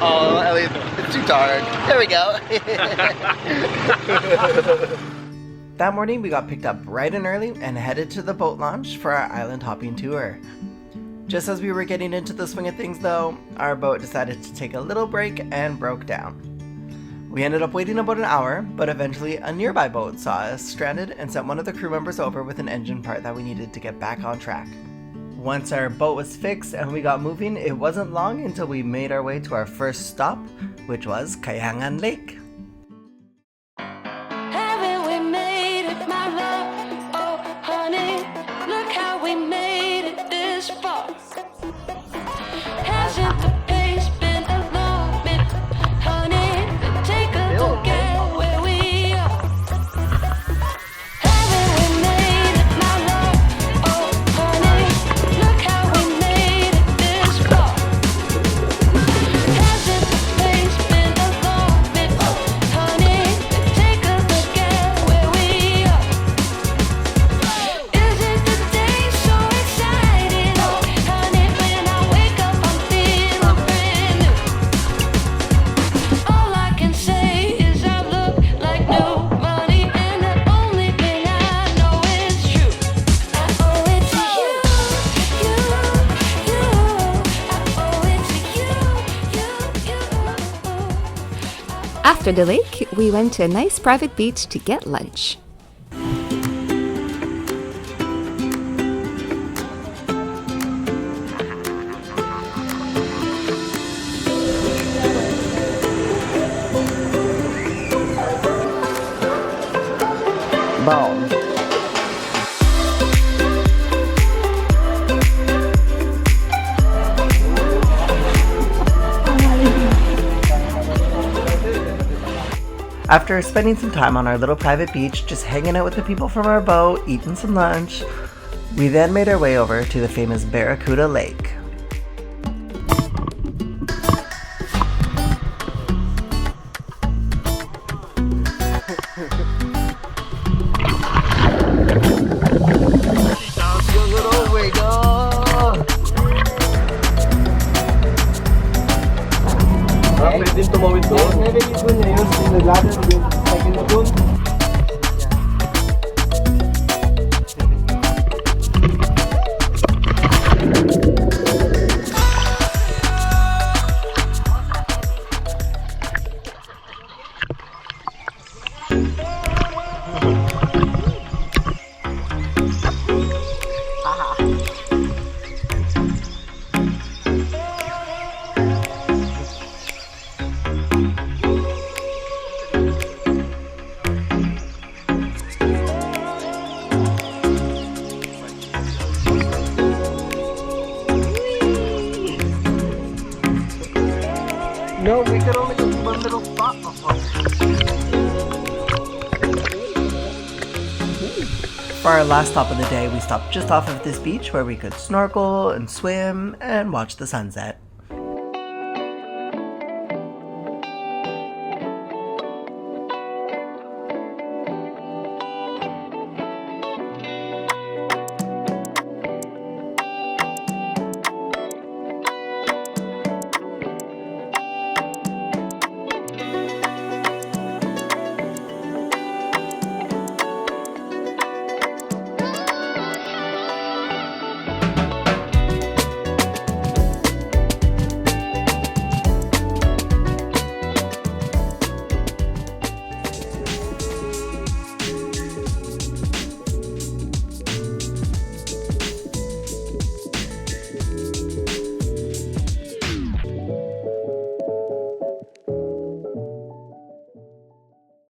Oh, Elliot, it's too dark. There we go. That morning, we got picked up bright and early and headed to the boat launch for our island hopping tour. Just as we were getting into the swing of things though, our boat decided to take a little break and broke down. We ended up waiting about an hour, but eventually a nearby boat saw us stranded and sent one of the crew members over with an engine part that we needed to get back on track. Once our boat was fixed and we got moving, it wasn't long until we made our way to our first stop, which was Kayangan Lake. Haven't we made it, my love? Oh, honey, look how we made it this far. Hasn't the pace been a long bit, honey? Take a look at where we are. Haven't we made it, my love? Oh, honey, look how we made it this far. Hasn't the pace been a long bit, honey? Take a look at where we are. Isn't the day so exciting? Oh, honey, when I wake up, I'm feeling brand new. All I can say is I look like new money, and the only thing I know is true. I owe it to you, you. I owe it to you. After the lake, we went to a nice private beach to get lunch. Boom. After spending some time on our little private beach, just hanging out with the people from our boat, eating some lunch, we then made our way over to the famous Barracuda Lake. Pwede din tumawid doon. Pwede din doon ngayon. Sinagladan doon. Second doon. No, we could only go to one little spot. For our last stop of the day, we stopped just off of this beach where we could snorkel and swim and watch the sunset.